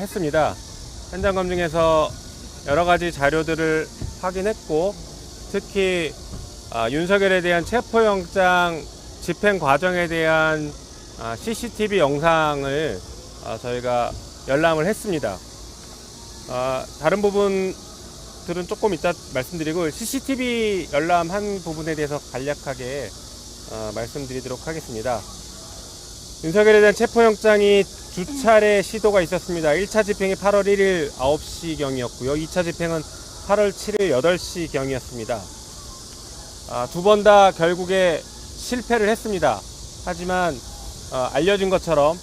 했습니다. 현장 검증에서 여러 가지 자료들을 확인했고, 특히 윤석열에 대한 체포영장 집행 과정에 대한 CCTV 영상을 저희가 열람을 했습니다. 다른 부분들은 조금 이따 말씀드리고, CCTV 열람한 부분에 대해서 간략하게 말씀드리도록 하겠습니다. 윤석열에 대한 체포영장이 두 차례 시도가 있었습니다. 1차 집행이 8월 1일 9시경이었고요. 2차 집행은 8월 7일 8시경이었습니다. 두 번 다 결국에 실패를 했습니다. 하지만 알려진 것처럼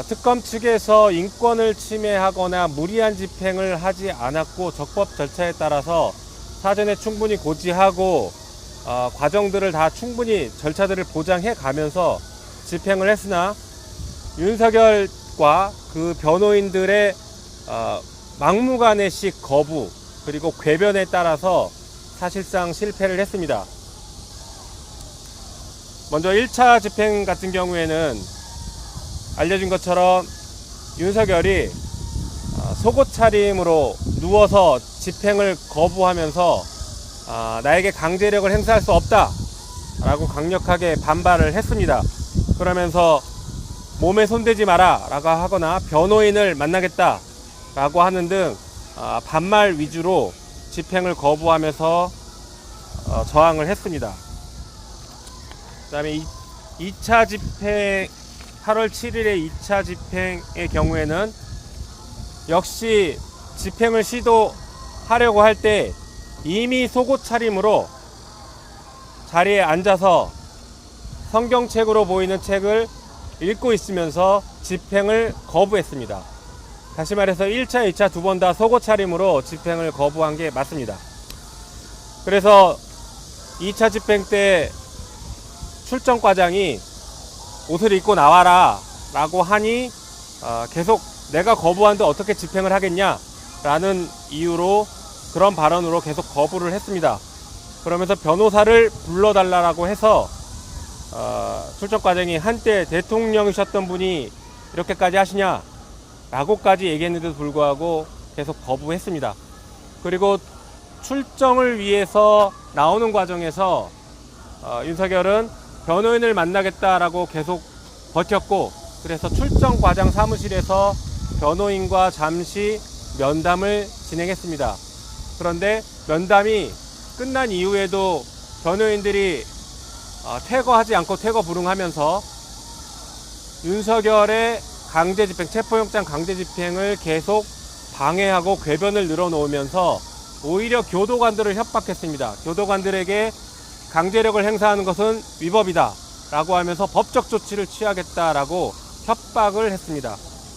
특검 측에서 인권을 침해하거나 무리한 집행을 하지 않았고, 적법 절차에 따라서 사전에 충분히 고지하고 과정들을 다 충분히 절차들을 보장해 가면서 집행을 했으나, 윤석열과 그 변호인들의 막무가내식 거부 그리고 궤변에 따라서 사실상 실패를 했습니다. 먼저 1차 집행 같은 경우에는 알려진 것처럼 윤석열이 속옷 차림으로 누워서 집행을 거부하면서 나에게 강제력을 행사할 수 없다 라고 강력하게 반발을 했습니다. 그러면서 몸에 손대지 마라 라고 하거나 변호인을 만나겠다 라고 하는 등 반말 위주로 집행을 거부하면서 저항을 했습니다. 그 다음에 2차 집행, 8월 7일의 2차 집행의 경우에는 역시 집행을 시도하려고 할 때 이미 속옷 차림으로 자리에 앉아서 성경책으로 보이는 책을 읽고 있으면서 집행을 거부했습니다. 다시 말해서 1차, 2차 두 번 다 속옷 차림으로 집행을 거부한 게 맞습니다. 그래서 2차 집행 때 출정과장이 옷을 입고 나와라 라고 하니 계속 내가 거부하는데 어떻게 집행을 하겠냐 라는 이유로, 그런 발언으로 계속 거부를 했습니다. 그러면서 변호사를 불러달라고 해서 출정과장이 한때 대통령이셨던 분이 이렇게까지 하시냐 라고까지 얘기했는데도 불구하고 계속 거부했습니다. 그리고 출정을 위해서 나오는 과정에서 윤석열은 변호인을 만나겠다라고 계속 버텼고, 그래서 출정과장 사무실에서 변호인과 잠시 면담을 진행했습니다. 그런데 면담이 끝난 이후에도 변호인들이 퇴거하지 않고 퇴거 불응하면서 윤석열의 강제집행, 체포영장 강제집행을 계속 방해하고 궤변을 늘어놓으면서 오히려 교도관들을 협박했습니다. 교도관들에게 강제력을 행사하는 것은 위법이다 라고 하면서 법적 조치를 취하겠다라고 협박을 했습니다.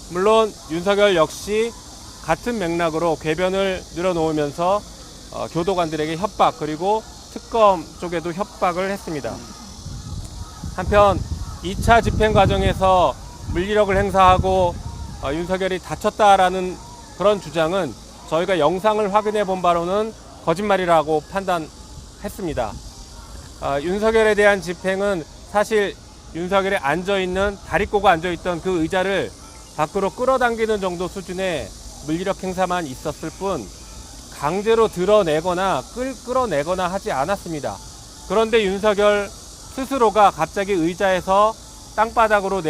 물론 윤석열 역시 같은 맥락으로 궤변을 늘어놓으면서 교도관들에게 협박, 그리고 특검 쪽에도 협박을 했습니다. 한편 2차 집행 과정에서 물리력을 행사하고 윤석열이 다쳤다라는 그런 주장은 저희가 영상을 확인해 본 바로는 거짓말이라고 판단했습니다. 윤석열에 대한 집행은 사실 윤석열이 앉아있는, 다리꼬가 앉아있던 그 의자를 밖으로 끌어당기는 정도 수준의 물리력 행사만 있었을 뿐 강제로 드러내거나 끌어내거나 하지 않았습니다. 그런데 윤석열 스스로가 갑자기 의자에서 땅바닥으로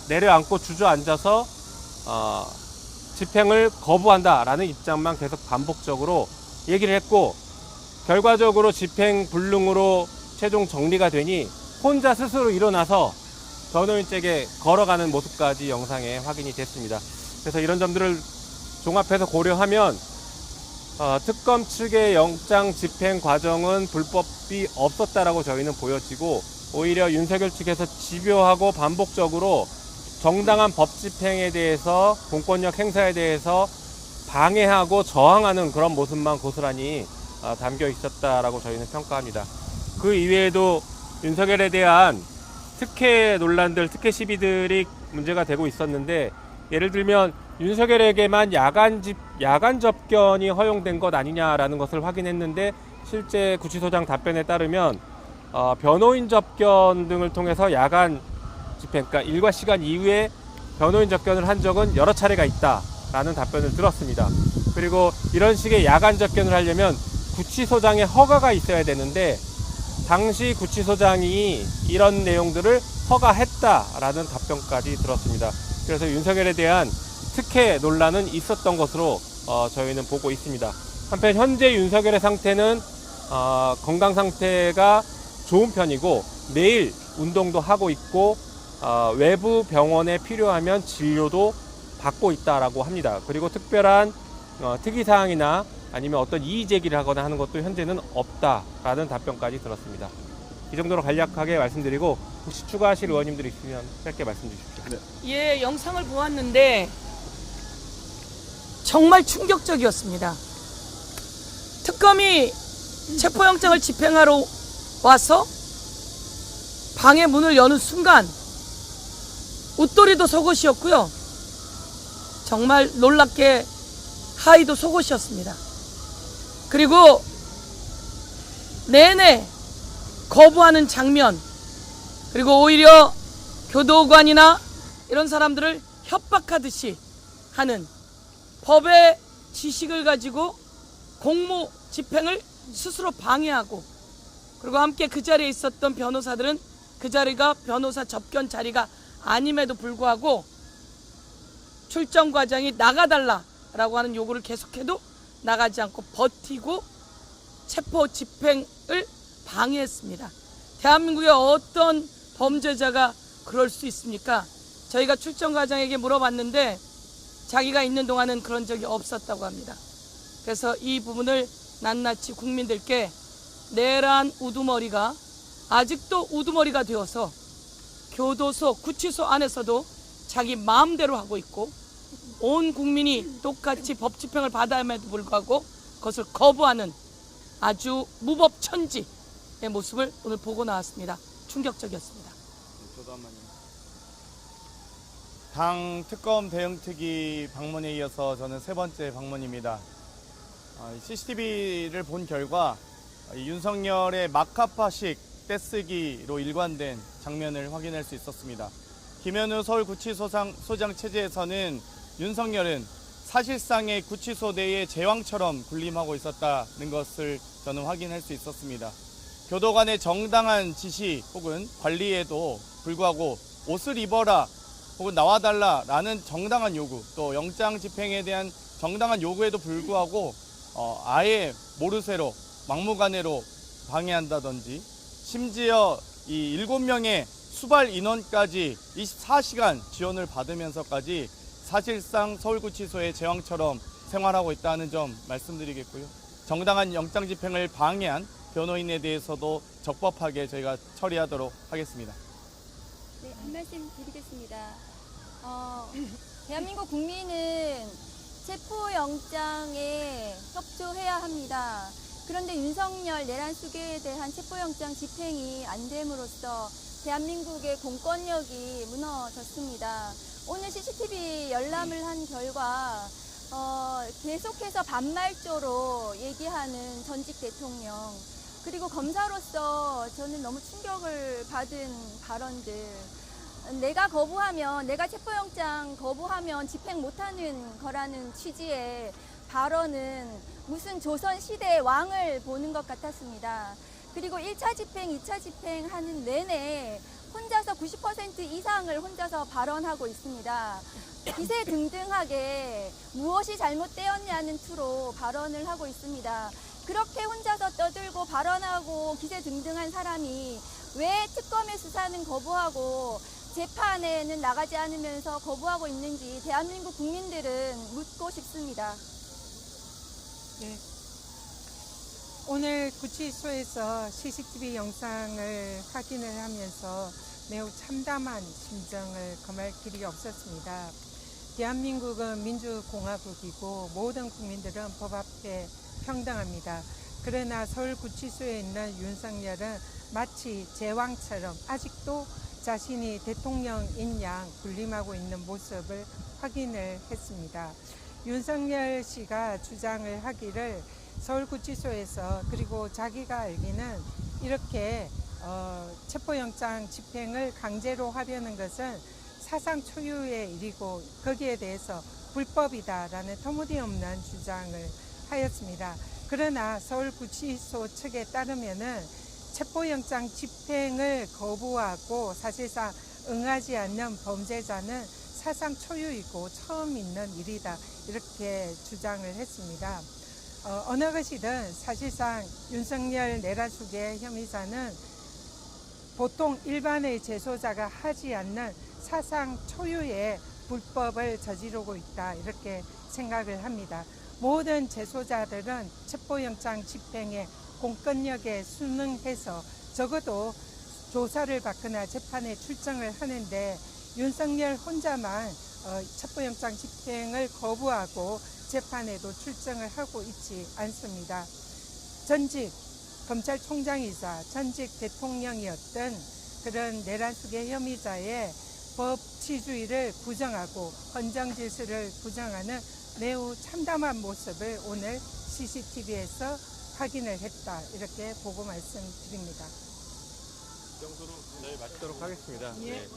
내려앉고 주저앉아서 집행을 거부한다라는 입장만 계속 반복적으로 얘기를 했고, 결과적으로 집행 불능으로 최종 정리가 되니 혼자 스스로 일어나서 변호인 쪽에 걸어가는 모습까지 영상에 확인이 됐습니다. 그래서 이런 점들을 종합해서 고려하면 특검 측의 영장 집행 과정은 불법이 없었다라고 저희는 보여지고, 오히려 윤석열 측에서 집요하고 반복적으로 정당한 법 집행에 대해서, 공권력 행사에 대해서 방해하고 저항하는 그런 모습만 고스란히 담겨 있었다라고 저희는 평가합니다. 그 이외에도 윤석열에 대한 특혜 논란들, 특혜 시비들이 문제가 되고 있었는데, 예를 들면 윤석열에게만 야간 접견이 허용된 것 아니냐라는 것을 확인했는데, 실제 구치소장 답변에 따르면 변호인 접견 등을 통해서 야간 집행, 그러니까 일과 시간 이후에 변호인 접견을 한 적은 여러 차례가 있다라는 답변을 들었습니다. 그리고 이런 식의 야간 접견을 하려면 구치소장의 허가가 있어야 되는데 당시 구치소장이 이런 내용들을 허가했다라는 답변까지 들었습니다. 그래서 윤석열에 대한 특혜 논란은 있었던 것으로 저희는 보고 있습니다. 한편 현재 윤석열의 상태는 건강 상태가 좋은 편이고 매일 운동도 하고 있고 외부 병원에 필요하면 진료도 받고 있다라고 합니다. 그리고 특별한 특이사항이나 아니면 어떤 이의 제기를 하거나 하는 것도 현재는 없다라는 답변까지 들었습니다. 이 정도로 간략하게 말씀드리고 혹시 추가하실 의원님들 있으면 짧게 말씀 주십시오. 네. 예, 영상을 보았는데 정말 충격적이었습니다. 특검이 체포영장을 집행하러 와서 방의 문을 여는 순간 웃돌이도 속옷이었고요. 정말 놀랍게 하의도 속옷이었습니다. 그리고 내내 거부하는 장면, 그리고 오히려 교도관이나 이런 사람들을 협박하듯이 하는 법의 지식을 가지고 공무 집행을 스스로 방해하고, 그리고 함께 그 자리에 있었던 변호사들은 그 자리가 변호사 접견 자리가 아님에도 불구하고 출정 과장이 나가달라라고 하는 요구를 계속해도 나가지 않고 버티고 체포 집행을 방해했습니다. 대한민국의 어떤 범죄자가 그럴 수 있습니까? 저희가 출정 과장에게 물어봤는데 자기가 있는 동안은 그런 적이 없었다고 합니다. 그래서 이 부분을 낱낱이 국민들께 내란 우두머리가 아직도 우두머리가 되어서 교도소, 구치소 안에서도 자기 마음대로 하고 있고 온 국민이 똑같이 법 집행을 받아야함에도 불구하고 그것을 거부하는 아주 무법천지의 모습을 오늘 보고 나왔습니다. 충격적이었습니다. 저도 한 마디. 당 특검 대응특위 방문에 이어서 저는 세 번째 방문입니다. CCTV를 본 결과 윤석열의 마카파식 떼쓰기로 일관된 장면을 확인할 수 있었습니다. 김현우 서울구치소장 체제에서는 윤석열은 사실상의 구치소 내의 제왕처럼 군림하고 있었다는 것을 저는 확인할 수 있었습니다. 교도관의 정당한 지시 혹은 관리에도 불구하고 옷을 입어라 혹은 나와달라라는 정당한 요구, 또 영장 집행에 대한 정당한 요구에도 불구하고 아예 모르쇠로 막무가내로 방해한다든지, 심지어 이 7명의 수발 인원까지 24시간 지원을 받으면서까지 사실상 서울구치소의 제왕처럼 생활하고 있다는 점 말씀드리겠고요. 정당한 영장 집행을 방해한 변호인에 대해서도 적법하게 저희가 처리하도록 하겠습니다. 네, 한 말씀 드리겠습니다. 대한민국 국민은 체포영장에 협조해야 합니다. 그런데 윤석열 내란 수괴에 대한 체포영장 집행이 안 됨으로써 대한민국의 공권력이 무너졌습니다. 오늘 CCTV 열람을 한 결과 계속해서 반말조로 얘기하는 전직 대통령, 그리고 검사로서 저는 너무 충격을 받은 발언들, 내가 체포영장 거부하면 집행 못하는 거라는 취지의 발언은 무슨 조선시대의 왕을 보는 것 같았습니다. 그리고 1차 집행, 2차 집행하는 내내 혼자서 90% 이상을 혼자서 발언하고 있습니다. 기세등등하게 무엇이 잘못되었냐는 투로 발언을 하고 있습니다. 그렇게 혼자서 떠들고 발언하고 기세등등한 사람이 왜 특검의 수사는 거부하고 재판에는 나가지 않으면서 거부하고 있는지 대한민국 국민들은 묻고 싶습니다. 네. 오늘 구치소에서 CCTV 영상을 확인을 하면서 매우 참담한 심정을 금할 길이 없었습니다. 대한민국은 민주공화국이고 모든 국민들은 법 앞에 평등합니다. 그러나 서울구치소에 있는 윤석열은 마치 제왕처럼 아직도 자신이 대통령인 양 군림하고 있는 모습을 확인을 했습니다. 윤석열 씨가 주장을 하기를 서울구치소에서, 그리고 자기가 알기는 이렇게 체포영장 집행을 강제로 하려는 것은 사상 초유의 일이고 거기에 대해서 불법이다라는 터무니없는 주장을 하였습니다. 그러나 서울구치소 측에 따르면은 체포영장 집행을 거부하고 사실상 응하지 않는 범죄자는 사상 초유이고 처음 있는 일이다 이렇게 주장을 했습니다. 어느 것이든 사실상 윤석열 내란숙의 혐의자는 보통 일반의 재소자가 하지 않는 사상 초유의 불법을 저지르고 있다 이렇게 생각을 합니다. 모든 재소자들은 체포영장 집행에 공권력에 순응해서 적어도 조사를 받거나 재판에 출정을 하는데 윤석열 혼자만 체포영장 집행을 거부하고 재판에도 출정을 하고 있지 않습니다. 전직 검찰총장이자 전직 대통령이었던 그런 내란숙의 혐의자의 법치주의를 부정하고 헌정질서를 부정하는 매우 참담한 모습을 오늘 CCTV에서 확인을 했다 이렇게 보고 말씀드립니다. 이 정도로 내일 마치도록 하겠습니다. 예. 네.